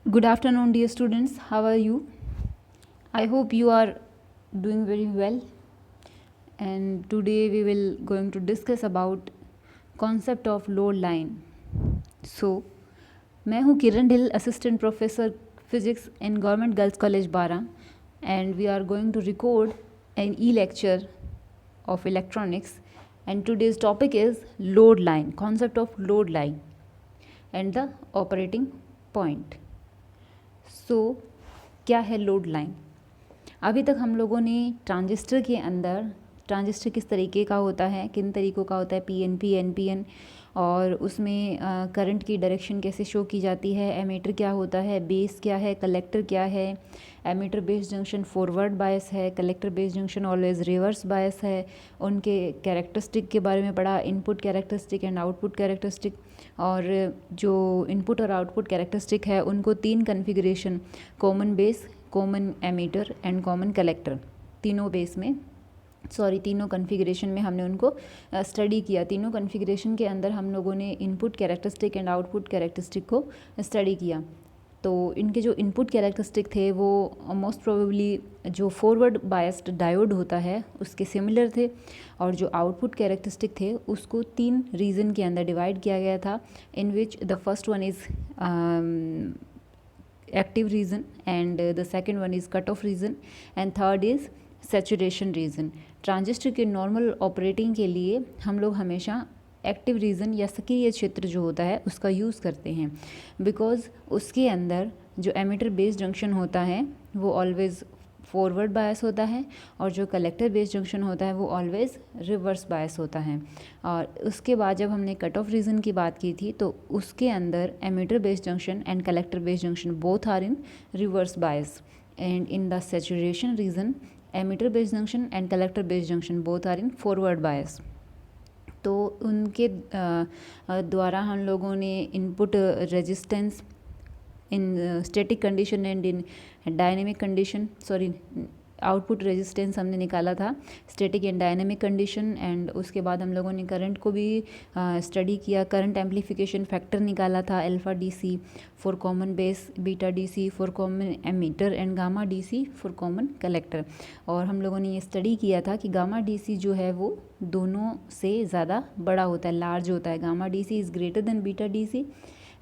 Good afternoon, dear students. How are you? I hope you are doing very well. And today we will going to discuss about concept of load line. So, मैं हूँ Kiran Dhil, assistant professor physics in government girls college Bara, and we are going to record an e-lecture of electronics. And today's topic is load line, concept of load line and the operating point. सो क्या है load line? अभी तक हम लोगों ने transistor के अंदर transistor किस तरीके का होता है, किन तरीक़ों का होता है, पीएनपी, एनपीएन, और उसमें करंट की डायरेक्शन कैसे शो की जाती है, एमीटर क्या होता है, बेस क्या है, कलेक्टर क्या है, emitter base junction forward bias है, collector base junction always reverse bias है, उनके कैरेक्टरिस्टिक के बारे में पढ़ा, input characteristic and output characteristic. और जो इनपुट और आउटपुट कैरेक्टरिस्टिक है उनको 3 configuration, common base, common emitter and common collector, तीनों कन्फिग्रेशन में हमने उनको स्टडी किया। तीनों कन्फिग्रेशन के अंदर हम लोगों ने input characteristic and output characteristic को स्टडी किया। तो इनके जो इनपुट कैरेक्टरिस्टिक थे वो मोस्ट प्रोबेबली जो फॉरवर्ड बायस्ड डायोड होता है उसके सिमिलर थे, और जो आउटपुट कैरेक्टरिस्टिक थे उसको 3 रीजन के अंदर डिवाइड किया गया था, in which the first one is active region, and the second one is cut off region, and third is saturation region. Transistor के नॉर्मल ऑपरेटिंग के लिए हम लोग हमेशा एक्टिव रीजन या सक्रिय क्षेत्र जो होता है उसका यूज़ करते हैं, बिकॉज़ उसके अंदर जो एमीटर बेस जंक्शन होता है वो ऑलवेज़ फॉरवर्ड बायस होता है, और जो कलेक्टर बेस जंक्शन होता है वो ऑलवेज़ रिवर्स बायस होता है। और उसके बाद जब हमने कट ऑफ रीजन की बात की थी तो उसके अंदर emitter base junction and collector base junction both are in reverse bias, and in the saturation region emitter base junction and collector base junction both are in forward bias. तो उनके द्वारा हम लोगों ने input resistance in static condition and in dynamic condition, output resistance हमने निकाला था static and dynamic condition, and उसके बाद हम लोगों ने करंट को भी स्टडी किया। करंट एम्पलीफिकेशन फैक्टर निकाला था alpha DC for common base, beta DC for common emitter, and gamma DC for common collector. और हम लोगों ने ये स्टडी किया था कि गामा डीसी जो है वो दोनों से ज़्यादा बड़ा होता है, लार्ज होता है। Gamma DC is greater than beta DC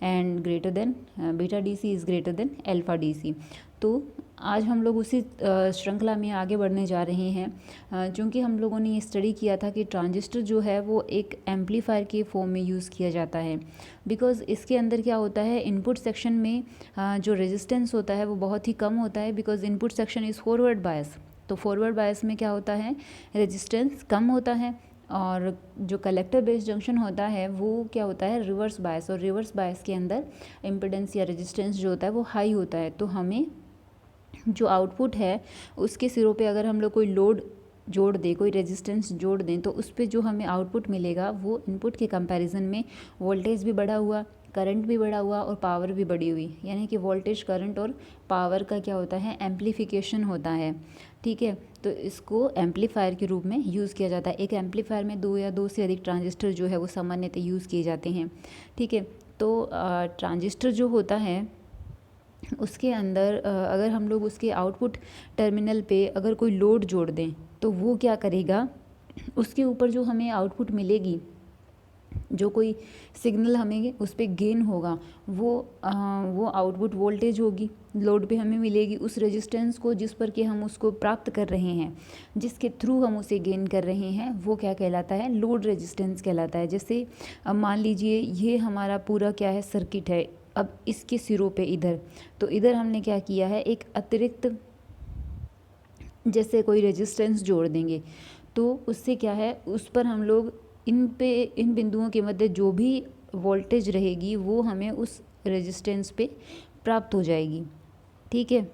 and greater than beta DC is greater than alpha DC. तो आज हम लोग उसी श्रृंखला में आगे बढ़ने जा रहे हैं, क्योंकि हम लोगों ने ये स्टडी किया था कि ट्रांजिस्टर जो है वो एक एम्पलीफायर के फॉर्म में यूज़ किया जाता है, बिकॉज़ इसके अंदर क्या होता है, इनपुट सेक्शन में जो रेजिस्टेंस होता है वो बहुत ही कम होता है, because input section is forward bias. तो फॉरवर्ड बायस में क्या होता है, रेजिस्टेंस कम होता है, और जो कलेक्टर बेस जंक्शन होता है वो क्या होता है, रिवर्स बायस, और रिवर्स बायस के अंदर इम्पिडेंस या रेजिस्टेंस जो होता है वो हाई होता है। तो हमें जो आउटपुट है उसके सिरों पे अगर हम लोग कोई लोड जोड़ दें, कोई रेजिस्टेंस जोड़ दें, तो उस पर जो हमें आउटपुट मिलेगा वो इनपुट के कंपैरिजन में वोल्टेज भी बढ़ा हुआ, करंट भी बढ़ा हुआ और पावर भी बढ़ी हुई, यानी कि वोल्टेज, करंट और पावर का क्या होता है, एम्पलीफिकेशन होता है। ठीक है, तो इसको एम्पलीफायर के रूप में यूज़ किया जाता है। एक एम्पलीफायर में 2 या 2 से अधिक ट्रांजिस्टर जो है वो सामान्यतः यूज़ किए जाते हैं। ठीक है, तो ट्रांजिस्टर जो होता है उसके अंदर अगर हम लोग उसके आउटपुट टर्मिनल पे अगर कोई लोड जोड़ दें तो वो क्या करेगा, उसके ऊपर जो हमें आउटपुट मिलेगी, जो कोई सिग्नल हमें उस पर गेन होगा, वो आउटपुट वोल्टेज होगी, लोड पे हमें मिलेगी। उस रेजिस्टेंस को जिस पर कि हम उसको प्राप्त कर रहे हैं, जिसके थ्रू हम उसे गेन कर रहे हैं, वो क्या कहलाता है, लोड रेजिस्टेंस कहलाता है। जैसे अब मान लीजिए ये हमारा पूरा क्या है, सर्किट है। अब इसके सिरों पे इधर, तो इधर हमने क्या किया है, एक अतिरिक्त जैसे कोई रेजिस्टेंस जोड़ देंगे, तो उससे क्या है, उस पर हम लोग इन बिंदुओं के मध्य जो भी वोल्टेज रहेगी वो हमें उस रेजिस्टेंस पे प्राप्त हो जाएगी। ठीक है,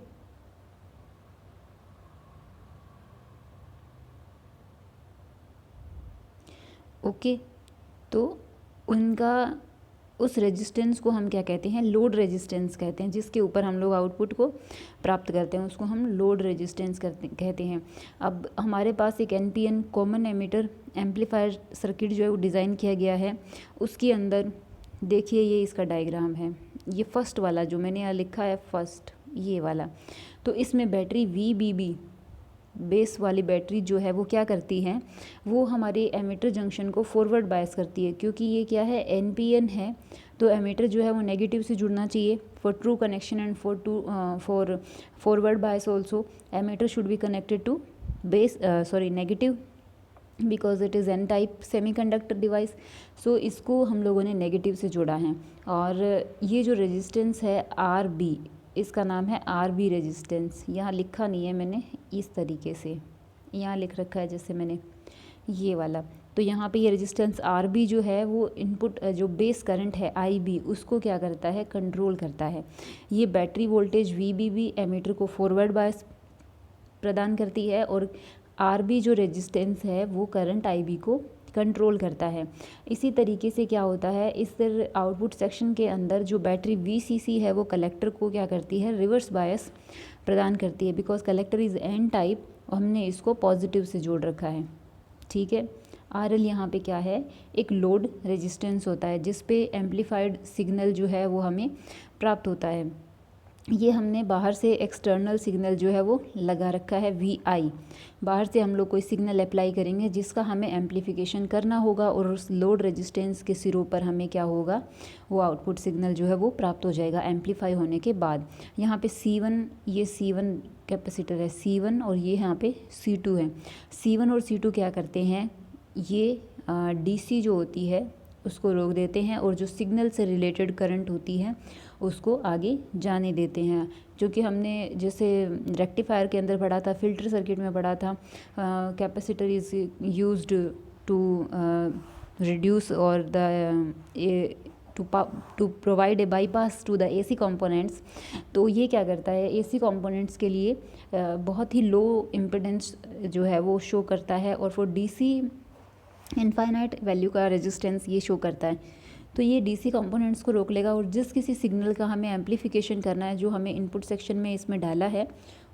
ओके। तो उनका उस रेजिस्टेंस को हम क्या कहते हैं, लोड रेजिस्टेंस कहते हैं, जिसके ऊपर हम लोग आउटपुट को प्राप्त करते हैं उसको हम लोड रेजिस्टेंस कहते हैं। अब हमारे पास एक NPN common ammeter amplifier circuit जो है वो डिज़ाइन किया गया है। उसके अंदर देखिए, ये इसका डायग्राम है, ये फर्स्ट वाला जो मैंने यहाँ लिखा है फर्स्ट, ये वाला, तो इसमें बैटरी VBB बेस वाली बैटरी जो है वो क्या करती है, वो हमारे एमिटर जंक्शन को फॉरवर्ड बायस करती है, क्योंकि ये क्या है NPN है, तो एमिटर जो है वो नेगेटिव से जुड़ना चाहिए for true connection and for forward bias also emitter should be connected to base negative because it is N type semiconductor device. So इसको हम लोगों ने नेगेटिव से जोड़ा है। और ये जो रेजिस्टेंस है RB, इसका नाम है RB रेजिस्टेंस, यहाँ लिखा नहीं है मैंने, इस तरीके से यहाँ लिख रखा है जैसे मैंने ये वाला। तो यहाँ पे ये रेजिस्टेंस RB जो है वो इनपुट जो बेस करंट है IB उसको क्या करता है, कंट्रोल करता है। ये बैटरी वोल्टेज VBB एमीटर को फॉरवर्ड बायस प्रदान करती है और RB जो रेजिस्टेंस है वो करंट IB को कंट्रोल करता है। इसी तरीके से क्या होता है, इस आउटपुट सेक्शन के अंदर जो बैटरी VCC है वो कलेक्टर को क्या करती है, रिवर्स बायस प्रदान करती है, because collector is N type और हमने इसको पॉजिटिव से जोड़ रखा है। ठीक है, RL यहाँ पे क्या है, एक लोड रेजिस्टेंस होता है जिस पे एम्पलीफाइड सिग्नल जो है वो हमें प्राप्त होता है। ये हमने बाहर से एक्सटर्नल सिग्नल जो है वो लगा रखा है VI, बाहर से हम लोग कोई सिग्नल अप्लाई करेंगे जिसका हमें एम्पलीफिकेशन करना होगा और उस लोड रेजिस्टेंस के सिरों पर हमें क्या होगा, वो आउटपुट सिग्नल जो है वो प्राप्त हो जाएगा एम्पलीफाई होने के बाद। यहाँ पे C1, ये C1 कैपेसिटर है C1 और ये यहाँ पे C2 है। C1 और C2 क्या करते हैं, ये DC जो होती है उसको रोक देते हैं और जो सिग्नल से रिलेटेड करंट होती है उसको आगे जाने देते हैं, जो कि हमने जैसे रेक्टिफायर के अंदर पढ़ा था, फिल्टर सर्किट में पढ़ा था। Capacitor is used to reduce और to provide a bypass to the AC components. तो ये क्या करता है, AC कंपोनेंट्स के लिए बहुत ही लो इम्पिडेंस जो है वो शो करता है और फॉर DC इनफाइनाइट वैल्यू का रेजिस्टेंस ये शो करता है। तो ये DC कंपोनेंट्स को रोक लेगा और जिस किसी सिग्नल का हमें एम्पलीफिकेशन करना है, जो हमें इनपुट सेक्शन में इसमें डाला है,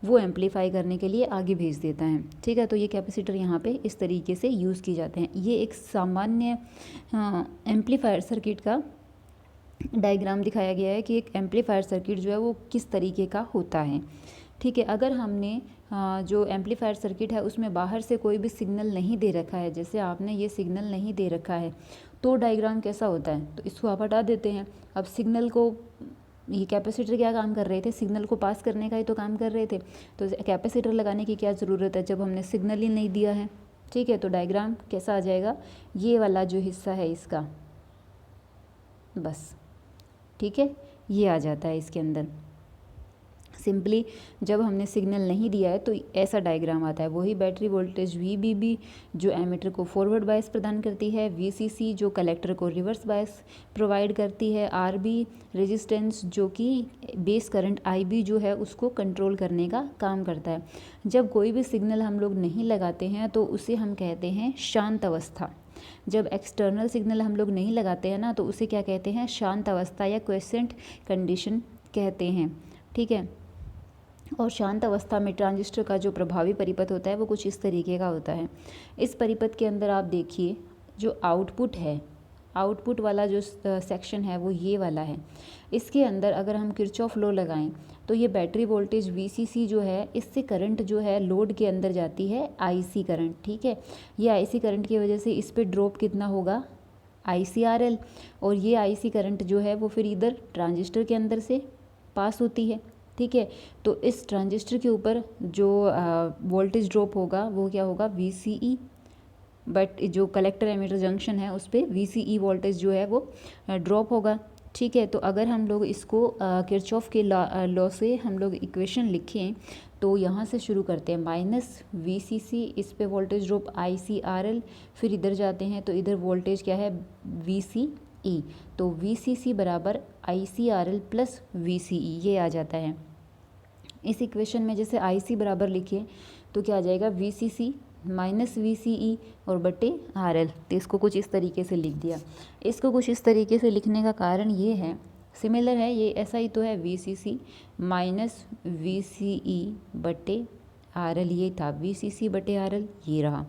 वो एम्पलीफाई करने के लिए आगे भेज देता है। ठीक है, तो ये कैपेसिटर यहाँ पे इस तरीके से यूज़ किए जाते हैं। ये एक सामान्य एम्पलीफायर सर्किट का डायग्राम दिखाया गया है कि एक एम्पलीफायर सर्किट जो है वो किस तरीके का होता है। ठीक है, अगर हमने जो एम्पलीफायर सर्किट है उसमें बाहर से कोई भी सिग्नल नहीं दे रखा है, जैसे आपने ये सिग्नल नहीं दे रखा है, तो डायग्राम कैसा होता है, तो इसको आप हटा देते हैं। अब सिग्नल को, ये कैपेसिटर क्या काम कर रहे थे, सिग्नल को पास करने का ही तो काम कर रहे थे, तो कैपेसिटर लगाने की क्या ज़रूरत है जब हमने सिग्नल ही नहीं दिया है। ठीक है, तो डायग्राम कैसा आ जाएगा, ये वाला जो हिस्सा है इसका, बस। ठीक है, ये आ जाता है इसके अंदर। सिंपली जब हमने सिग्नल नहीं दिया है तो ऐसा डायग्राम आता है। वही बैटरी वोल्टेज VBB जो एमीटर को फॉरवर्ड बायस प्रदान करती है, VCC जो कलेक्टर को रिवर्स बायस प्रोवाइड करती है, RB रेजिस्टेंस जो कि बेस करंट IB जो है उसको कंट्रोल करने का काम करता है। जब कोई भी सिग्नल हम लोग नहीं लगाते हैं तो उसे हम कहते हैं शांत अवस्था। जब एक्सटर्नल सिग्नल हम लोग नहीं लगाते हैं ना, तो उसे क्या कहते हैं, शांत अवस्था या क्वेसेंट कंडीशन कहते हैं। ठीक है, और शांत अवस्था में ट्रांजिस्टर का जो प्रभावी परिपथ होता है वो कुछ इस तरीके का होता है। इस परिपथ के अंदर आप देखिए जो आउटपुट है, आउटपुट वाला जो सेक्शन है वो ये वाला है। इसके अंदर अगर हम किरचॉफ लॉ लगाएं तो ये बैटरी वोल्टेज VCC जो है, इससे करंट जो है लोड के अंदर जाती है IC करंट। ठीक है, ये IC करंट की वजह से इस पर ड्रॉप कितना होगा, ICRL, और ये IC करंट जो है वो फिर इधर ट्रांजिस्टर के अंदर से पास होती है। ठीक है, तो इस ट्रांजिस्टर के ऊपर जो वोल्टेज ड्रॉप होगा वो क्या होगा, VCE, बट जो कलेक्टर एमीटर जंक्शन है उस पर VCE वोल्टेज जो है वो ड्रॉप होगा। ठीक है, तो अगर हम लोग इसको किरचॉफ के लॉ से हम लोग इक्वेशन लिखें तो यहाँ से शुरू करते हैं, -VCC, इस पे वोल्टेज ड्रॉप ICRL, फिर इधर जाते हैं तो इधर वोल्टेज क्या है, VCE, तो VCC बराबर ICRL प्लस VCE, ये आ जाता है। इस इक्वेशन में जैसे IC बराबर लिखिए तो क्या आ जाएगा, VCC माइनस VCE और बटे RL, तो इसको कुछ इस तरीके से लिख दिया। इसको कुछ इस तरीके से लिखने का कारण ये है, सिमिलर है, ये ऐसा ही तो है, VCC माइनस VCE बटे RL, ये था VCC बटे RL, ये रहा,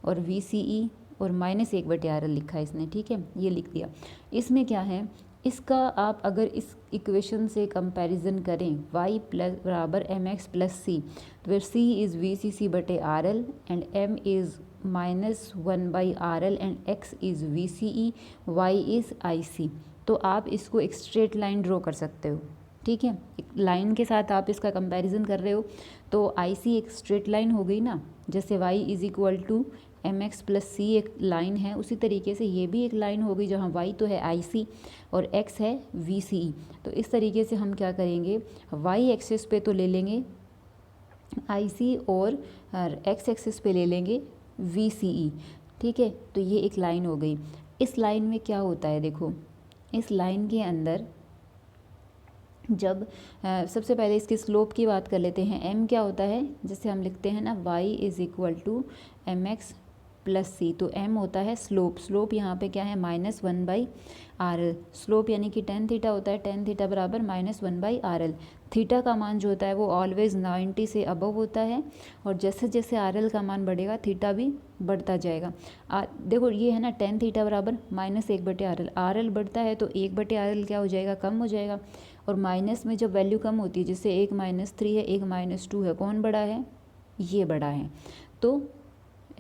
और VCE और -1/RL लिखा है इसने। ठीक है, ये लिख दिया। इसमें क्या है इसका आप अगर इस इक्वेशन से कंपैरिजन करें y प्लस बराबर एम एक्स प्लस सी, तो फिर c is V C C बटे R L and m is -1/RL and x is V C E, y is I C. तो आप इसको एक स्ट्रेट लाइन ड्रॉ कर सकते हो, ठीक है। एक लाइन के साथ आप इसका कंपैरिजन कर रहे हो तो आई सी एक स्ट्रेट लाइन हो गई ना, जैसे y is equal to m x plus c एक लाइन है, उसी तरीके से ये भी एक लाइन हो गई जहाँ y तो है आई सी और x है वी सी ई। तो इस तरीके से हम क्या करेंगे, y एक्सिस पे तो ले लेंगे आई सी और x एक्सिस पे ले लेंगे वी सी ई, ठीक है। तो ये एक लाइन हो गई। इस लाइन में क्या होता है, देखो इस लाइन के अंदर जब सबसे पहले इसके स्लोप की बात कर लेते हैं। m क्या होता है, जैसे हम लिखते हैं ना y is equal to m x plus c, तो m होता है स्लोप। स्लोप यहाँ पे क्या है, -1/RL। स्लोप यानी कि tan थीटा होता है, tan थीटा बराबर -1/RL। थीटा का मान जो होता है वो ऑलवेज 90 से अबव होता है और जैसे जैसे RL का मान बढ़ेगा थीटा भी बढ़ता जाएगा। देखो ये है ना, tan थीटा बराबर -1/RL। RL बढ़ता है तो 1/RL क्या हो जाएगा, कम हो जाएगा। और माइनस में जब वैल्यू कम होती है, जैसे एक -3 है, एक -2 है, कौन बड़ा है, ये बड़ा है। तो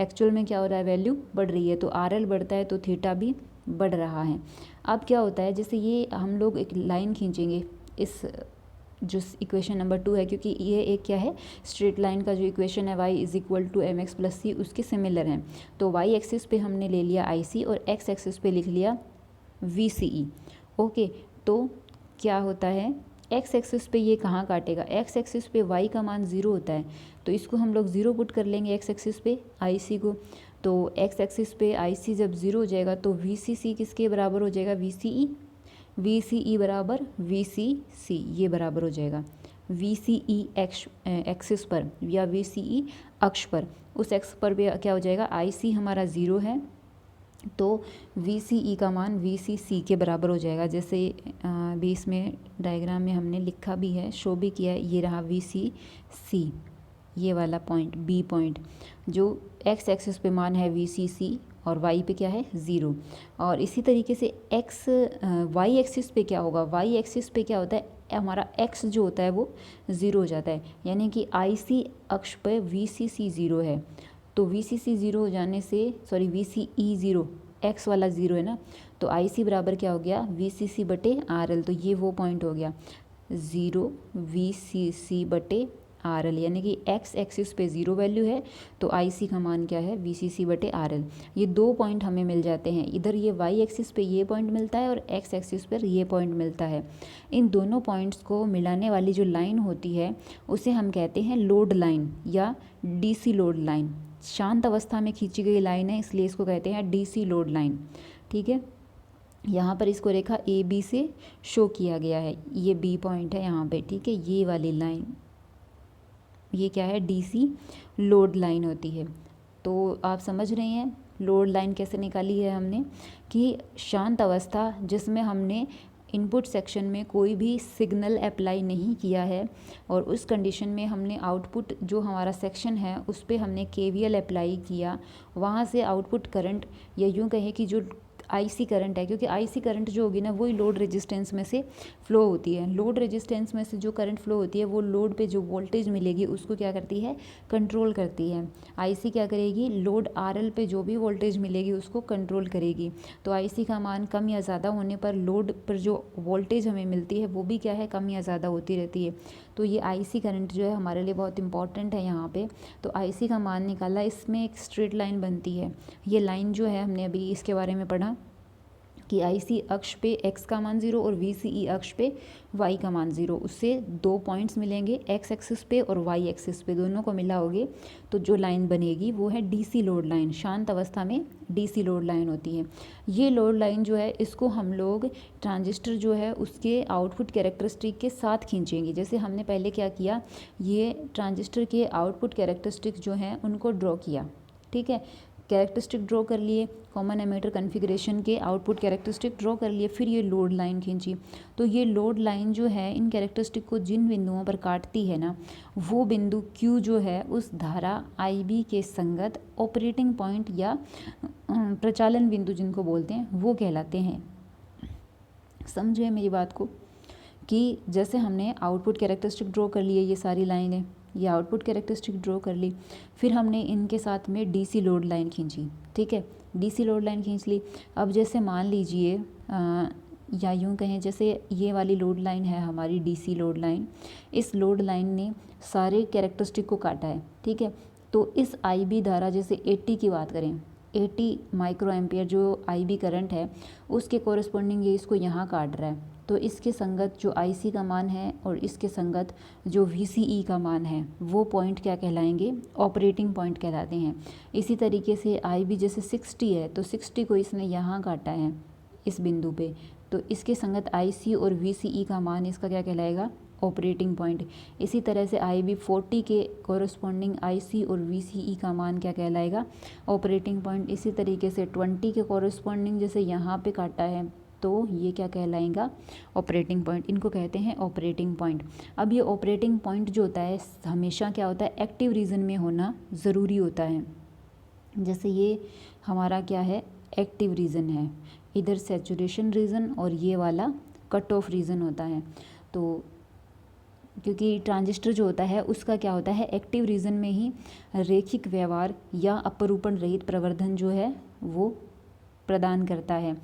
एक्चुअल में क्या हो रहा है, वैल्यू बढ़ रही है, तो RL बढ़ता है तो थीटा भी बढ़ रहा है। अब क्या होता है, जैसे ये हम लोग एक लाइन खींचेंगे इस जो इक्वेशन नंबर 2 है, क्योंकि ये एक क्या है, स्ट्रेट लाइन का जो इक्वेशन है y is equal to m x plus c, उसके सिमिलर हैं। तो y एक्सिस पे हमने ले लिया आई सी और x एक्सिस पे लिख लिया वी सी ई। ओके, तो क्या होता है, x एक्सिस पे ये कहाँ काटेगा, x एक्सिस पे y का मान 0 होता है, तो इसको हम लोग 0 पुट कर लेंगे x एक्सिस पे आई सी को। तो x एक्सिस पे आई सी जब 0 हो जाएगा तो वी सी सी किसके बराबर हो जाएगा, वी सी ई बराबर वी सी सी, ये बराबर हो जाएगा वी सी ई एक्सिस पर या वी सी ई अक्ष पर। उस एक्स पर भी क्या हो जाएगा, आई सी हमारा 0 है तो वी सी ई का मान वी सी सी के बराबर हो जाएगा। जैसे भी इसमें डायग्राम में हमने लिखा भी है, शो भी किया है, ये रहा वी सी सी, ये वाला पॉइंट बी पॉइंट, जो एक्स एक्सिस पे मान है वी सी सी और वाई पे क्या है 0। और इसी तरीके से एक्स वाई एक्सिस पे क्या होगा, वाई एक्सिस पे क्या होता है, हमारा एक्स जो होता है वो 0 हो जाता है, यानी कि आई सी अक्ष पे वी सी सी 0 है। तो वी सी सी 0 हो जाने से, sorry V C E 0, x वाला 0 है ना, तो आई सी बराबर क्या हो गया, वी सी सी बटे आर एल। तो ये वो पॉइंट हो गया 0 वी सी सी बटे आर एल, यानी कि एक्स एक्सिस पे 0 वैल्यू है तो आई सी का मान क्या है, वी सी सी बटे आर एल। ये दो पॉइंट हमें मिल जाते हैं, इधर ये वाई एक्सिस पे ये पॉइंट मिलता है और एक्स एक्सिस पर ये पॉइंट मिलता है। इन दोनों पॉइंट्स को मिलाने वाली जो लाइन होती है उसे हम कहते हैं लोड लाइन या डीसी लोड लाइन। शांत अवस्था में खींची गई लाइन है, इसलिए इसको कहते हैं डीसी लोड लाइन, ठीक है। यहाँ पर इसको रेखा ए बी से शो किया गया है, ये बी पॉइंट है यहाँ पे, ठीक है। ये वाली लाइन, ये क्या है, डीसी लोड लाइन होती है। तो आप समझ रहे हैं लोड लाइन कैसे निकाली है हमने, कि शांत अवस्था जिसमें हमने इनपुट सेक्शन में कोई भी सिग्नल अप्लाई नहीं किया है और उस कंडीशन में हमने आउटपुट जो हमारा सेक्शन है उस पर हमने केवीएल अप्लाई किया, वहाँ से आउटपुट करंट या यूँ कहें कि जो आईसी करंट है, क्योंकि आईसी करंट जो होगी ना वही लोड रेजिस्टेंस में से फ्लो होती है। लोड रेजिस्टेंस में से जो करंट फ्लो होती है वो लोड पे जो वोल्टेज मिलेगी उसको क्या करती है, कंट्रोल करती है। आईसी क्या करेगी, लोड आरएल पे जो भी वोल्टेज मिलेगी उसको कंट्रोल करेगी। तो आईसी का मान कम या ज़्यादा होने पर लोड पर जो वोल्टेज हमें मिलती है वो भी क्या है, कम या ज़्यादा होती रहती है। तो ये आईसी करंट जो है हमारे लिए बहुत इंपॉर्टेंट है यहाँ पे। तो आईसी का मान निकाला, इसमें एक स्ट्रेट लाइन बनती है। ये लाइन जो है हमने अभी इसके बारे में पढ़ा कि आईसी अक्ष पे x का मान 0 और VCE अक्ष पे y का मान 0, उससे दो पॉइंट्स मिलेंगे x एक्सिस पे और y एक्सिस पे, दोनों को मिलाओगे तो जो लाइन बनेगी वो है डीसी लोड लाइन। शांत अवस्था में डीसी लोड लाइन होती है। ये लोड लाइन जो है इसको हम लोग ट्रांजिस्टर जो है उसके आउटपुट कैरेक्टरिस्टिक के साथ खींचेंगे। जैसे हमने पहले क्या किया, ये ट्रांजिस्टर के आउटपुट कैरेक्टरिस्टिक जो हैं उनको ड्रॉ किया, ठीक है। कैरेक्टरिस्टिक ड्रॉ कर लिए, कॉमन एमिटर कॉन्फ़िगरेशन के आउटपुट कैरेक्टरिस्टिक ड्रॉ कर लिए, फिर ये लोड लाइन खींची। तो ये लोड लाइन जो है इन कैरेक्टरिस्टिक को जिन बिंदुओं पर काटती है ना, वो बिंदु Q जो है उस धारा IB के संगत ऑपरेटिंग पॉइंट या प्रचालन बिंदु जिनको बोलते हैं वो कहलाते हैं। समझे मेरी बात को कि जैसे हमने आउटपुट कैरेक्टरिस्टिक ड्रॉ कर लिए, ये सारी लाइनें, ये आउटपुट कैरेक्टरिस्टिक ड्रॉ कर ली, फिर हमने इनके साथ में डीसी लोड लाइन खींची, ठीक है, डीसी लोड लाइन खींच ली। अब जैसे मान लीजिए या यूँ कहें जैसे ये वाली लोड लाइन है हमारी डीसी लोड लाइन, इस लोड लाइन ने सारे कैरेक्टरिस्टिक को काटा है, ठीक है। तो इस आईबी धारा जैसे 80 की बात करें, 80 माइक्रो एम्पियर जो आईबी करंट है उसके कोरिस्पोंडिंग ये इसको यहाँ काट रहा है, तो इसके संगत जो आईसी का मान है और इसके संगत जो वीसीई का मान है वो पॉइंट क्या कहलाएंगे, ऑपरेटिंग पॉइंट कहलाते हैं। इसी तरीके से आईबी जैसे 60 है तो 60 को इसने यहाँ काटा है इस बिंदु पे, तो इसके संगत आईसी और वीसीई का मान इसका क्या कहलाएगा, ऑपरेटिंग पॉइंट। इसी तरह से आईबी 40 के कोरस्पॉन्डिंग आईसी और वीसीई का मान क्या कहलाएगा, ऑपरेटिंग पॉइंट। इसी तरीके से 20 के कोरस्पॉन्डिंग जैसे यहाँ पे काटा है तो ये क्या कहलाएगा, ऑपरेटिंग पॉइंट। इनको कहते हैं ऑपरेटिंग पॉइंट। अब ये ऑपरेटिंग पॉइंट जो होता है हमेशा क्या होता है, एक्टिव रीजन में होना ज़रूरी होता है। जैसे ये हमारा क्या है, एक्टिव रीजन है, इधर सैचुरेशन रीजन और ये वाला कट ऑफ रीजन होता है। तो क्योंकि ट्रांजिस्टर जो होता है उसका क्या होता है, एक्टिव रीजन में ही रैखिक व्यवहार या अपरूपण रहित प्रवर्धन जो है वो प्रदान करता है,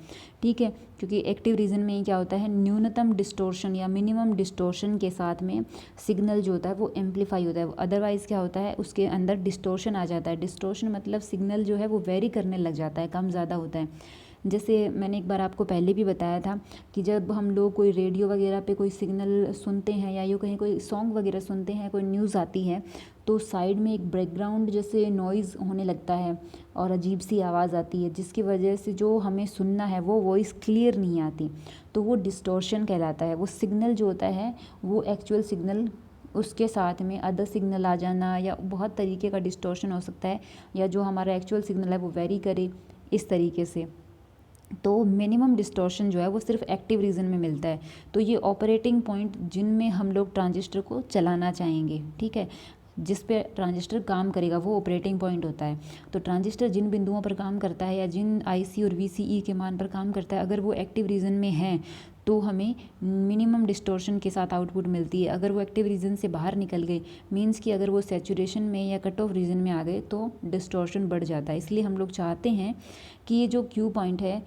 ठीक है। क्योंकि एक्टिव रीजन में ही क्या होता है, न्यूनतम डिस्टोर्शन या मिनिमम डिस्टोर्शन के साथ में सिग्नल जो होता है वो एम्पलीफाई होता है। अदरवाइज़ क्या होता है, उसके अंदर डिस्टोर्शन आ जाता है। डिस्टोर्शन मतलब सिग्नल जो है वो वेरी करने लग जाता है, कम ज़्यादा होता है। जैसे मैंने एक बार आपको पहले भी बताया था कि जब हम लोग कोई रेडियो वगैरह पे कोई सिग्नल सुनते हैं या यूँ कहीं कोई सॉन्ग वगैरह सुनते हैं, कोई न्यूज़ आती है तो साइड में एक बैकग्राउंड जैसे नॉइज़ होने लगता है और अजीब सी आवाज़ आती है, जिसकी वजह से जो हमें सुनना है वो वॉइस क्लियर नहीं आती, तो वो डिस्टॉर्शन कहलाता है। वो सिग्नल जो होता है वो एक्चुअल सिग्नल, उसके साथ में अदर सिग्नल आ जाना या बहुत तरीके का डिस्टॉर्शन हो सकता है, या जो हमारा एक्चुअल सिग्नल है वो वेरी करे इस तरीके से। तो मिनिमम डिस्टॉर्शन जो है वो सिर्फ एक्टिव रीजन में मिलता है। तो ये ऑपरेटिंग पॉइंट जिनमें हम लोग ट्रांजिस्टर को चलाना चाहेंगे, ठीक है, जिस पे ट्रांजिस्टर काम करेगा वो ऑपरेटिंग पॉइंट होता है। तो ट्रांजिस्टर जिन बिंदुओं पर काम करता है या जिन आईसी और वीसीई के मान पर काम करता है, अगर वो एक्टिव रीजन में है तो हमें मिनिमम डिस्टॉर्शन के साथ आउटपुट मिलती है। अगर वो एक्टिव रीजन से बाहर निकल गई, मीन्स कि अगर वो सैचुरेशन में या कट ऑफ रीजन में आ गए तो डिस्टॉर्शन बढ़ जाता है। इसलिए हम लोग चाहते हैं कि ये जो क्यू पॉइंट है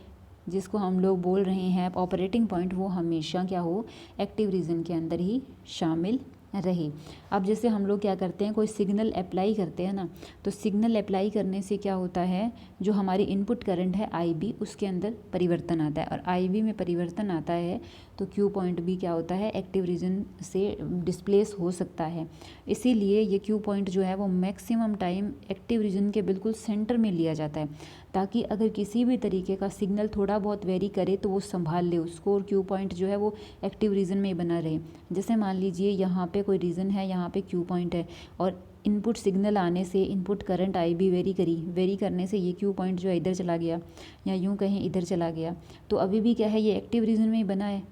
जिसको हम लोग बोल रहे हैं ऑपरेटिंग पॉइंट, वो हमेशा क्या हो, एक्टिव रीजन के अंदर ही शामिल रहे। अब जैसे हम लोग क्या करते हैं, कोई सिग्नल अप्लाई करते हैं ना, तो सिग्नल अप्लाई करने से क्या होता है, जो हमारी इनपुट करंट है आईबी उसके अंदर परिवर्तन आता है, और आईबी में परिवर्तन आता है तो क्यू पॉइंट भी क्या होता है, एक्टिव रीजन से डिस्प्लेस हो सकता है। इसीलिए ये क्यू पॉइंट जो है वो मैक्सिमम टाइम एक्टिव रीजन के बिल्कुल सेंटर में लिया जाता है, ताकि अगर किसी भी तरीके का सिग्नल थोड़ा बहुत वेरी करे तो वो संभाल ले उसको, और क्यू पॉइंट जो है वो एक्टिव रीजन में ही बना रहे। जैसे मान लीजिए यहाँ पे कोई रीजन है, यहाँ पे क्यू पॉइंट है, और इनपुट सिग्नल आने से इनपुट करंट आई भी वेरी करने से ये क्यू पॉइंट जो है इधर चला गया, या यूँ कहें इधर चला गया, तो अभी भी क्या है, ये एक्टिव रीजन में ही बना है,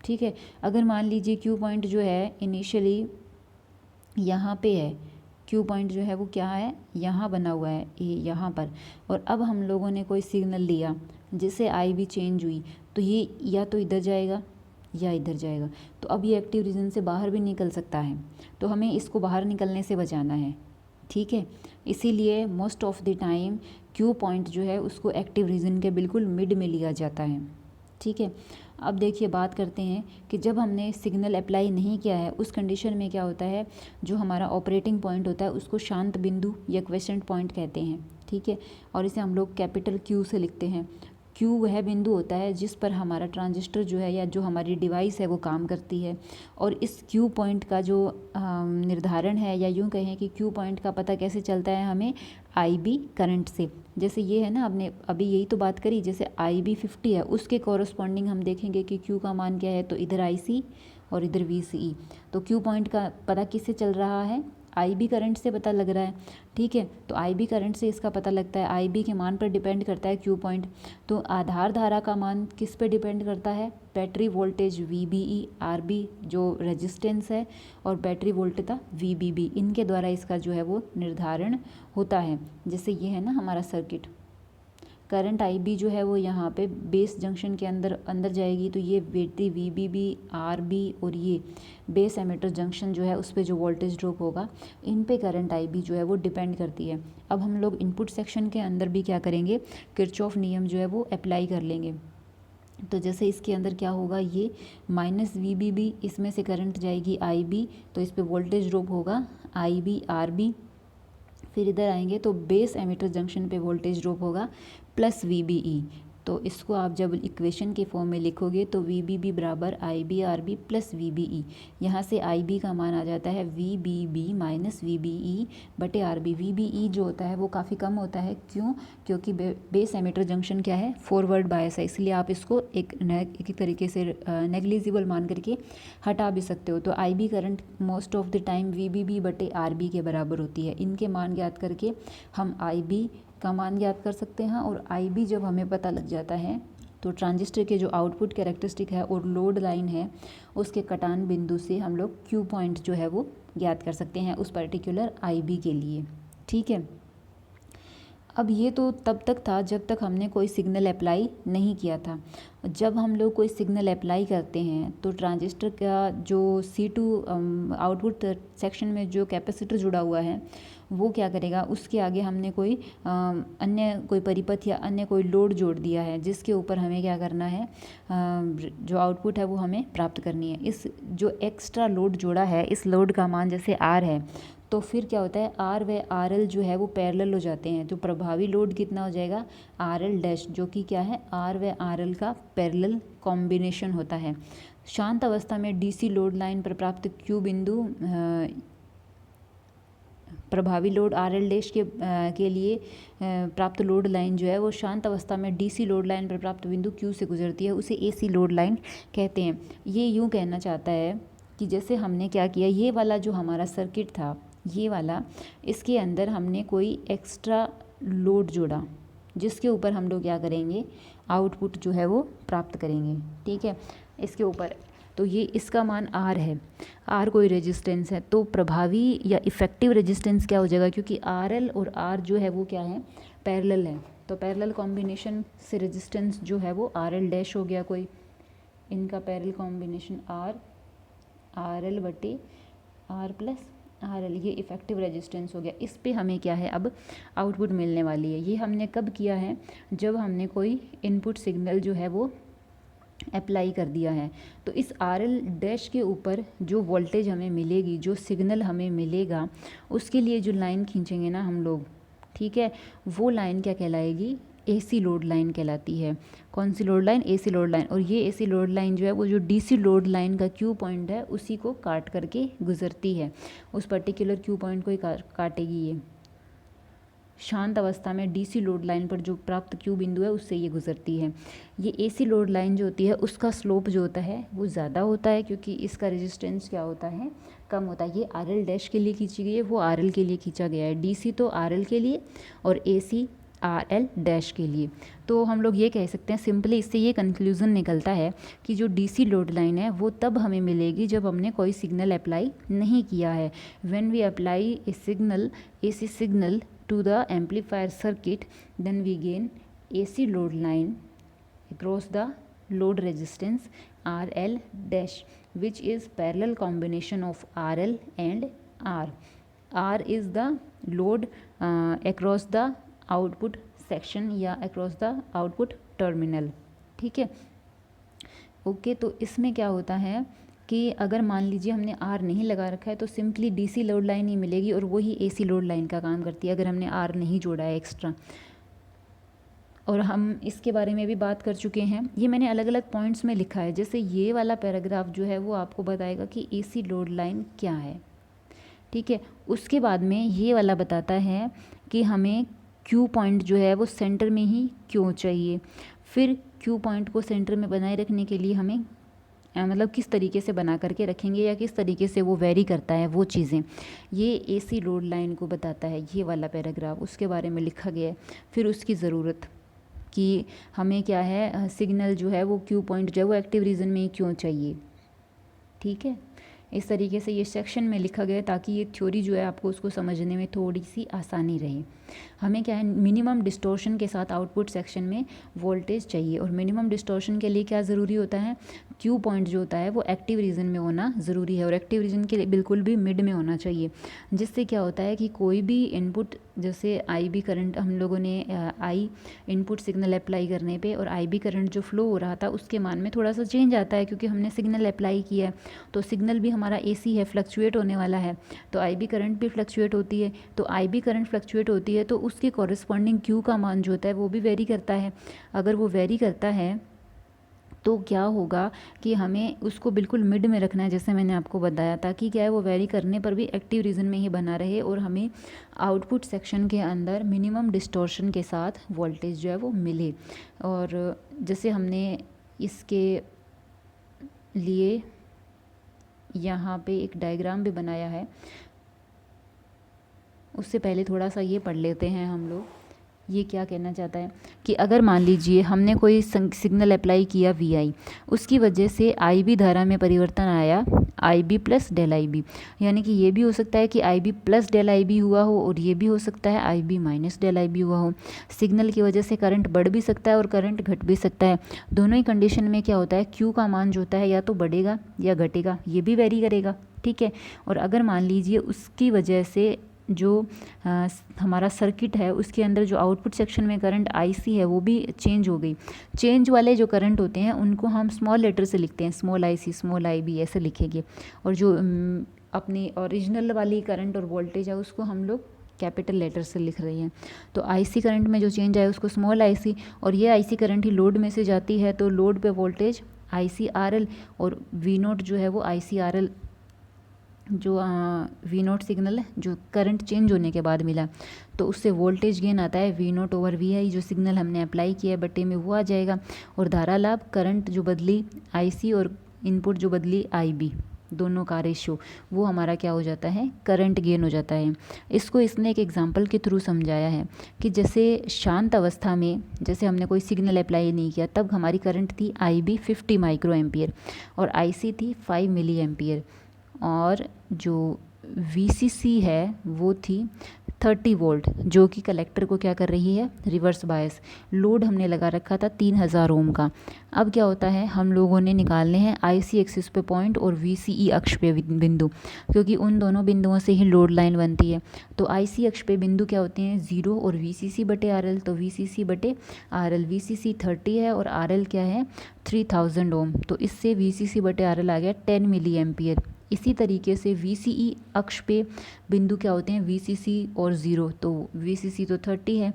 ठीक है। अगर मान लीजिए क्यू पॉइंट जो है इनिशियली यहाँ पे है, क्यू पॉइंट जो है वो क्या है, यहाँ बना हुआ है ये यहाँ पर, और अब हम लोगों ने कोई सिग्नल लिया जिससे आई भी चेंज हुई, तो ये या तो इधर जाएगा या इधर जाएगा, तो अब ये एक्टिव रीजन से बाहर भी निकल सकता है, तो हमें इसको बाहर निकलने से बचाना है, ठीक है। इसीलिए most of the time Q point जो है उसको एक्टिव रीजन के बिल्कुल मिड में लिया जाता है, ठीक है। अब देखिए बात करते हैं कि जब हमने सिग्नल अप्लाई नहीं किया है उस कंडीशन में क्या होता है, जो हमारा ऑपरेटिंग पॉइंट होता है उसको शांत बिंदु या क्वेसेंट पॉइंट कहते हैं, ठीक है, और इसे हम लोग कैपिटल क्यू से लिखते हैं। क्यू वह बिंदु होता है जिस पर हमारा ट्रांजिस्टर जो है या जो हमारी डिवाइस है वो काम करती है, और इस क्यू पॉइंट का जो निर्धारण है, या यूँ कहें कि क्यू पॉइंट का पता कैसे चलता है हमें, आईबी करंट से। जैसे ये है ना, आपने अभी यही तो बात करी, जैसे आईबी 50 है उसके कॉरस्पॉन्डिंग हम देखेंगे कि क्यू का मान क्या है, तो इधर आईसी और इधर वीसीई, तो क्यू पॉइंट का पता किससे चल रहा है, आईबी करंट से पता लग रहा है, ठीक है। तो आईबी करंट से इसका पता लगता है, आईबी के मान पर डिपेंड करता है क्यू पॉइंट। तो आधार धारा का मान किस पे डिपेंड करता है, बैटरी वोल्टेज वीबीई, आरबी जो रेजिस्टेंस है, और बैटरी वोल्टेज वीबीबी, इनके द्वारा इसका जो है वो निर्धारण होता है। जैसे ये है ना हमारा सर्किट, करंट आई बी जो है वो यहाँ पे बेस जंक्शन के अंदर जाएगी, तो ये बेटी V B B R B और ये बेस एमिटर जंक्शन जो है उस पर जो वोल्टेज ड्रॉप होगा, इन पे करंट आई बी जो है वो डिपेंड करती है। अब हम लोग इनपुट सेक्शन के अंदर भी क्या करेंगे, किरचॉफ नियम जो है वो अप्लाई कर लेंगे। तो जैसे इसके अंदर क्या होगा, ये माइनस वी बी बी, इसमें से करंट जाएगी आई बी, तो इस पर वोल्टेज ड्रॉप होगा आई बी आर बी। फिर इधर आएंगे तो बेस एमिटर जंक्शन पे वोल्टेज ड्रॉप होगा प्लस वी बी ई। तो इसको आप जब इक्वेशन के फॉर्म में लिखोगे तो वी बी बी बराबर I B R B plus V B E. यहाँ से आई बी का मान आ जाता है V B B minus V B E बटे R B. V B E जो होता है वो काफ़ी कम होता है, क्यों? क्योंकि बेस एमिटर जंक्शन क्या है, फॉरवर्ड बायस है, इसलिए आप इसको एक तरीके से नेग्लिजिबल मान करके हटा भी सकते हो। तो I B current most of the time V B B बटे आर बी के बराबर होती है। इनके मान ज्ञात करके हम आई बी का मान ज्ञात कर सकते हैं, और आई बी जब हमें पता लग जाता है तो ट्रांजिस्टर के जो आउटपुट कैरेक्टरिस्टिक है और लोड लाइन है उसके कटान बिंदु से हम लोग क्यू पॉइंट जो है वो ज्ञात कर सकते हैं उस पर्टिकुलर आई बी के लिए। ठीक है, अब ये तो तब तक था जब तक हमने कोई सिग्नल अप्लाई नहीं किया था। जब हम लोग कोई सिग्नल अप्लाई करते हैं तो ट्रांजिस्टर का जो C2 आउटपुट सेक्शन में जो कैपेसिटर जुड़ा हुआ है वो क्या करेगा, उसके आगे हमने कोई अन्य कोई परिपथ या अन्य कोई लोड जोड़ दिया है जिसके ऊपर हमें क्या करना है, जो आउटपुट है वो हमें प्राप्त करनी है। इस जो एक्स्ट्रा लोड जोड़ा है, इस लोड का मान जैसे R है, तो फिर क्या होता है, आर व आर एल जो है वो पैरेलल हो जाते हैं। तो प्रभावी लोड कितना हो जाएगा, आर एल डैश, जो कि क्या है, आर व आर एल का पैरेलल कॉम्बिनेशन होता है। शांत अवस्था में डीसी लोड लाइन पर प्राप्त क्यू बिंदु प्रभावी लोड आर एल डैश के लिए प्राप्त लोड लाइन जो है वो शांत अवस्था में डीसी लोड लाइन पर प्राप्त बिंदु क्यू से गुजरती है, उसे एसी लोड लाइन कहते हैं। ये यूँ कहना चाहता है कि जैसे हमने क्या किया, ये वाला जो हमारा सर्किट था, ये वाला, इसके अंदर हमने कोई एक्स्ट्रा लोड जोड़ा जिसके ऊपर हम लोग क्या करेंगे, आउटपुट जो है वो प्राप्त करेंगे। ठीक है, इसके ऊपर तो ये इसका मान R है, R कोई रेजिस्टेंस है, तो प्रभावी या इफ़ेक्टिव रेजिस्टेंस क्या हो जाएगा, क्योंकि RL और R जो है वो क्या है, पैरेलल है, तो पैरेलल कॉम्बिनेशन से रेजिस्टेंस जो है वो RL डैश हो गया, कोई इनका पैरेलल कॉम्बिनेशन RL बटे R प्लस RL, ये इफ़ेक्टिव रेजिस्टेंस हो गया। इस पे हमें क्या है, अब आउटपुट मिलने वाली है। ये हमने कब किया है, जब हमने कोई इनपुट सिग्नल जो है वो अप्लाई कर दिया है। तो इस RL डैश के ऊपर जो वोल्टेज हमें मिलेगी, जो सिग्नल हमें मिलेगा, उसके लिए जो लाइन खींचेंगे ना हम लोग, ठीक है, वो लाइन क्या कहलाएगी, AC लोड लाइन कहलाती है। कौन सी load line, AC load line. और ये AC लोड लाइन जो है वो जो DC लोड लाइन का क्यू पॉइंट है उसी को काट करके गुजरती है, उस पर्टिकुलर क्यू पॉइंट को ही काटेगी। ये शांत अवस्था में DC लोड लाइन पर जो प्राप्त क्यू बिंदु है उससे ये गुजरती है। ये AC लोड लाइन जो होती है उसका स्लोप जो होता है वो ज़्यादा होता है, क्योंकि इसका रेजिस्टेंस क्या होता है, कम होता है। ये RL डैश के लिए खींची गई है, वो RL के लिए खींचा गया है। DC तो RL के लिए और AC RL डैश के लिए। तो हम लोग ये कह सकते हैं सिंपली, इससे ये कंक्लूज़न निकलता है कि जो DC लोड लाइन है वो तब हमें मिलेगी जब हमने कोई सिग्नल अप्लाई नहीं किया है। When we apply a signal, AC signal to the amplifier circuit, then we gain AC load line across the load resistance RL dash, which is parallel combination of RL and R. R is the load across the output section या across the output terminal। ठीक है, okay. तो इसमें क्या होता है कि अगर मान लीजिए हमने R नहीं लगा रखा है तो सिंपली DC लोड लाइन ही मिलेगी, और वही AC लोड लाइन का काम करती है अगर हमने R नहीं जोड़ा है एक्स्ट्रा। और हम इसके बारे में भी बात कर चुके हैं, ये मैंने अलग अलग पॉइंट्स में लिखा है। जैसे ये वाला पैराग्राफ जो है वो आपको बताएगा कि AC लोड लाइन क्या है, ठीक है। उसके बाद में ये वाला बताता है कि हमें क्यू पॉइंट जो है वो सेंटर में ही क्यों चाहिए। फिर क्यू पॉइंट को सेंटर में बनाए रखने के लिए हमें मतलब किस तरीके से बना करके रखेंगे या किस तरीके से वो वेरी करता है वो चीज़ें, ये AC लोड लाइन को बताता है ये वाला पैराग्राफ, उसके बारे में लिखा गया है। फिर उसकी ज़रूरत कि हमें क्या है, सिग्नल जो है वो क्यू पॉइंट जो है वो एक्टिव रीजन में ही क्यों चाहिए, ठीक है। इस तरीके से ये सेक्शन में लिखा गया ताकि ये थ्योरी जो है आपको उसको समझने में थोड़ी सी आसानी रहे। हमें क्या है, मिनिमम डिस्टॉर्शन के साथ आउटपुट सेक्शन में वोल्टेज चाहिए, और मिनिमम डिस्टॉर्शन के लिए क्या ज़रूरी होता है, क्यू पॉइंट जो होता है वो एक्टिव रीजन में होना ज़रूरी है, और एक्टिव रीजन के लिए बिल्कुल भी मिड में होना चाहिए। जिससे क्या होता है कि कोई भी इनपुट, जैसे आई बी करंट हम लोगों ने आई इनपुट सिग्नल अप्लाई करने पे और आई बी करंट जो फ्लो हो रहा था उसके मान में थोड़ा सा चेंज आता है, क्योंकि हमने सिग्नल अप्लाई किया है, तो सिग्नल भी हमारा एसी है, फ्लक्चुएट होने वाला है, तो आई बी करंट भी फ्लक्चुएट होती है। तो आई बी करंट फ्लक्चुएट होती है तो उसके कॉरस्पॉन्डिंग क्यू का मान जो होता है वो भी वेरी करता है। अगर वो वेरी करता है तो क्या होगा कि हमें उसको बिल्कुल मिड में रखना है, जैसे मैंने आपको बताया, ताकि क्या है वो वेरी करने पर भी एक्टिव रीजन में ही बना रहे और हमें आउटपुट सेक्शन के अंदर मिनिमम डिस्टॉर्शन के साथ वोल्टेज जो है वो मिले। और जैसे हमने इसके लिए यहाँ पे एक डायग्राम भी बनाया है, उससे पहले थोड़ा सा ये पढ़ लेते हैं हम लोग। ये क्या कहना चाहता है कि अगर मान लीजिए हमने कोई सिग्नल अप्लाई किया वी आई, उसकी वजह से आई बी धारा में परिवर्तन आया I B plus del I B, यानी कि ये भी हो सकता है कि I B plus del I B हुआ हो, और ये भी हो सकता है I B minus del I B हुआ हो। सिग्नल की वजह से करंट बढ़ भी सकता है और करंट घट भी सकता है। दोनों ही कंडीशन में क्या होता है, क्यू का मान जो होता है या तो बढ़ेगा या घटेगा, ये भी वेरी करेगा, ठीक है। और अगर मान लीजिए उसकी वजह से जो हमारा सर्किट है उसके अंदर जो आउटपुट सेक्शन में करंट आईसी है वो भी चेंज हो गई, चेंज वाले जो करंट होते हैं उनको हम स्मॉल लेटर से लिखते हैं, small I C, small I B ऐसे लिखेंगे, और जो अपनी ओरिजिनल वाली करंट और वोल्टेज है उसको हम लोग कैपिटल लेटर से लिख रहे हैं। तो आईसी करंट में जो चेंज आया उसको स्मॉल आईसी, और ये आईसी करंट ही लोड में से जाती है तो लोड पे वोल्टेज आईसी आरएल, और वी नोट जो है वो आईसी आरएल जो वी नोट सिग्नल है जो करंट चेंज होने के बाद मिला, तो उससे वोल्टेज गेन आता है वी नोट ओवर वी आई, जो सिग्नल हमने अप्लाई किया है बट्टे में वो आ जाएगा। और धारा लाभ, करंट जो बदली आईसी और इनपुट जो बदली आईबी, दोनों का रेशियो, वो हमारा क्या हो जाता है, करंट गेन हो जाता है। इसको इसने एक एग्जांपल के थ्रू समझाया है कि जैसे शांत अवस्था में जैसे हमने कोई सिग्नल अप्लाई नहीं किया तब हमारी करंट थी आई बी 50 माइक्रो एम्पियर और आईसी थी 5 मिली एम्पियर, और जो वीसीसी है वो थी 30 वोल्ट, जो कि कलेक्टर को क्या कर रही है, रिवर्स बायस। लोड हमने लगा रखा था 3000 ओम का। अब क्या होता है, हम लोगों ने निकालने हैं आईसी एक्सिस पे पॉइंट और वीसीई अक्ष पे बिंदु, क्योंकि उन दोनों बिंदुओं से ही लोड लाइन बनती है। तो आईसी अक्ष पे बिंदु क्या होते हैं, 0 और वीसीसी बटे आरएल, तो वीसीसी बटे आरएल, वीसीसी 30 है और आरएल क्या है 3000 ओम, तो इससे वीसीसी बटे आरएल आ गया 10 मिली एम्पियर। इसी तरीके से वीसीई अक्ष पे बिंदु क्या होते हैं, वीसीसी और 0, तो वीसीसी तो 30 है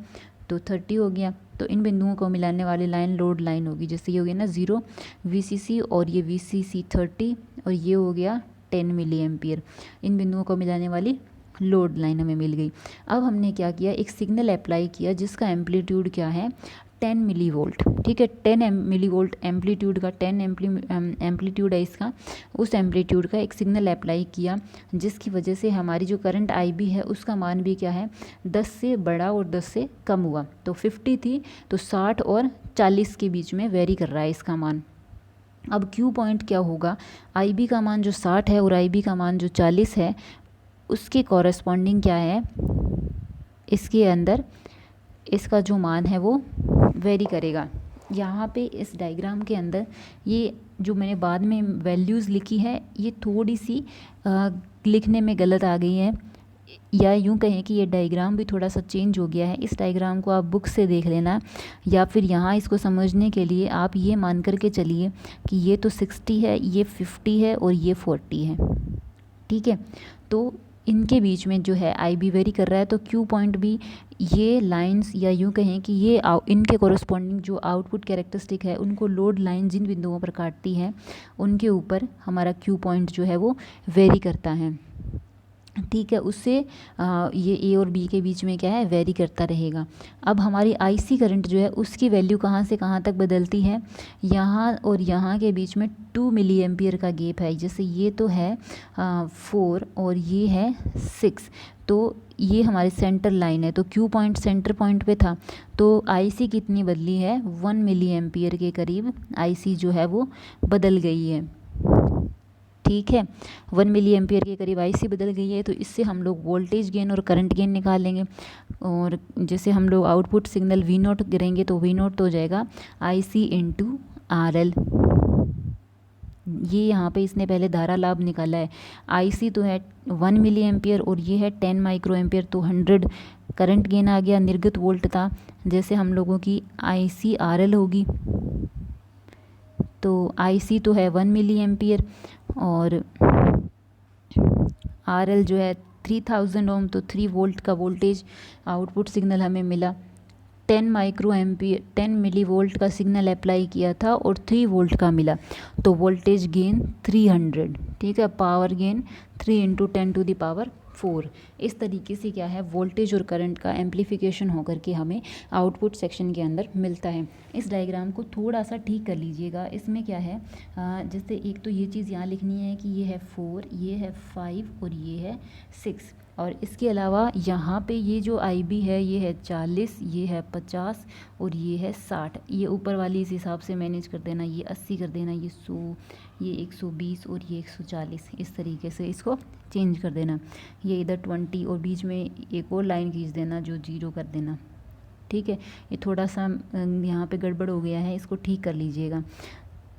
तो 30 हो गया, तो इन बिंदुओं को मिलाने वाली लाइन लोड लाइन होगी, जैसे ये हो गया ना 0 वीसीसी और ये वीसीसी 30 और ये हो गया 10 मिली एम्पियर, इन बिंदुओं को मिलाने वाली लोड लाइन हमें मिल गई। अब हमने क्या किया, एक सिग्नल अप्लाई किया जिसका एम्पलीट्यूड क्या है 10 मिली वोल्ट, ठीक है, 10 मिली वोल्ट एम्पलीट्यूड का, 10 एम्पलीट्यूड है इसका, उस एम्पलीट्यूड का एक सिग्नल अप्लाई किया जिसकी वजह से हमारी जो करंट आई बी है उसका मान भी क्या है 10 से बड़ा और 10 से कम हुआ, तो 50 थी तो 60 और 40 के बीच में वेरी कर रहा है इसका मान। अब क्यू पॉइंट क्या होगा, आई बी का मान जो 60 है और आई बी का मान जो 40 है उसके कॉरस्पॉन्डिंग क्या है, इसके अंदर इसका जो मान है वो वेरी करेगा। यहाँ पे इस डायग्राम के अंदर ये जो मैंने बाद में वैल्यूज़ लिखी है ये थोड़ी सी लिखने में गलत आ गई है, या यूँ कहें कि ये डायग्राम भी थोड़ा सा चेंज हो गया है। इस डायग्राम को आप बुक से देख लेना, या फिर यहाँ इसको समझने के लिए आप ये मान करके चलिए कि ये तो 60 है, ये 50 है और ये 40 है, ठीक है। तो इनके बीच में जो है आई बी वेरी कर रहा है, तो क्यू पॉइंट भी ये लाइंस, या यूँ कहें कि ये इनके कॉरस्पॉन्डिंग जो आउटपुट कैरेक्टरिस्टिक है उनको लोड लाइन जिन बिंदुओं पर काटती है उनके ऊपर हमारा क्यू पॉइंट जो है वो वेरी करता है, ठीक है। उससे ये ए और बी के बीच में क्या है, वेरी करता रहेगा। अब हमारी आईसी करंट जो है उसकी वैल्यू कहाँ से कहाँ तक बदलती है, यहाँ और यहाँ के बीच में 2 मिली एम्पियर का गैप है, जैसे ये तो है 4 और ये है 6, तो ये हमारी सेंटर लाइन है, तो क्यू पॉइंट सेंटर पॉइंट पे था, तो आईसी कितनी बदली है 1 मिली एम्पियर के करीब आईसी जो है वो बदल गई है, ठीक है। 1 मिली एम्पियर के करीब आईसी बदल गई है, तो इससे हम लोग वोल्टेज गेन और करंट गेन निकालेंगे। और जैसे हम लोग आउटपुट सिग्नल वी नोट करेंगे तो वी नोट तो हो जाएगा आईसी इंटू RL। ये यहाँ पे इसने पहले धारा लाभ निकाला है। आईसी तो है 1 मिली एम्पियर और ये है 10 माइक्रो एम्पियर, तो 100 करंट गेन आ गया, निर्गत वोल्ट था। जैसे हम लोगों की आईसी RL होगी, तो आईसी तो है 1 मिली एम्पियर और RL जो है 3000 ओम, तो 3 वोल्ट का वोल्टेज आउटपुट सिग्नल हमें मिला। 10 माइक्रो एम्पियर 10 मिली वोल्ट का सिग्नल अप्लाई किया था और 3 वोल्ट का मिला, तो वोल्टेज गेन 300, ठीक है। Power gain 3 into 10 to the power 4। इस तरीके से क्या है, वोल्टेज और करंट का एम्प्लीफिकेशन होकर के हमें आउटपुट सेक्शन के अंदर मिलता है। इस डायग्राम को थोड़ा सा ठीक कर लीजिएगा। इसमें क्या है, जैसे एक तो ये चीज़ यहाँ लिखनी है कि ये है 4, ये है 5 और ये है 6। और इसके अलावा यहाँ पे ये जो IB है ये है 40, ये है 50 और ये है 60। ये ऊपर वाली इस हिसाब से मैनेज कर देना, ये 80 कर देना, ये 100, ये 120 और ये 140। इस तरीके से इसको चेंज कर देना। ये इधर 20 और बीच में एक और लाइन खींच देना जो 0 कर देना, ठीक है। ये थोड़ा सा यहाँ पे गड़बड़ हो गया है, इसको ठीक कर लीजिएगा।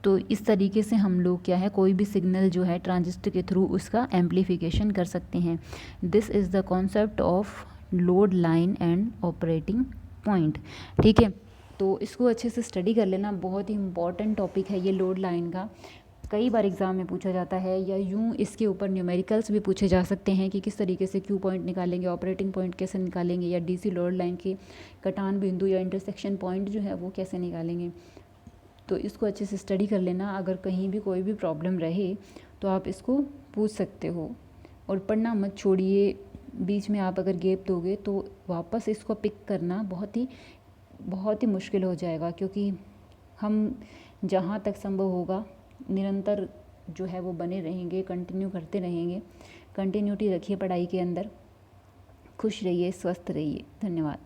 तो इस तरीके से हम लोग क्या है, कोई भी सिग्नल जो है ट्रांजिस्टर के थ्रू उसका एम्प्लीफिकेशन कर सकते हैं। This is the concept of load line and operating point, ठीक है। तो इसको अच्छे से स्टडी कर लेना, बहुत ही इम्पॉर्टेंट टॉपिक है ये लोड लाइन का। कई बार एग्ज़ाम में पूछा जाता है, या यूँ इसके ऊपर न्यूमेरिकल्स भी पूछे जा सकते हैं कि किस तरीके से क्यू पॉइंट निकालेंगे, ऑपरेटिंग पॉइंट कैसे निकालेंगे, या DC लोड लाइन के कटान बिंदु या इंटरसेक्शन पॉइंट जो है वो कैसे निकालेंगे। तो इसको अच्छे से स्टडी कर लेना। अगर कहीं भी कोई भी प्रॉब्लम रहे तो आप इसको पूछ सकते हो, और पढ़ना मत छोड़िए। बीच में आप अगर गैप दोगे तो वापस इसको पिक करना बहुत ही मुश्किल हो जाएगा, क्योंकि हम जहाँ तक संभव होगा निरंतर जो है वो बने रहेंगे, कंटिन्यू करते रहेंगे। कंटिन्यूटी रखिए पढ़ाई के अंदर। खुश रहिए, स्वस्थ रहिए। धन्यवाद।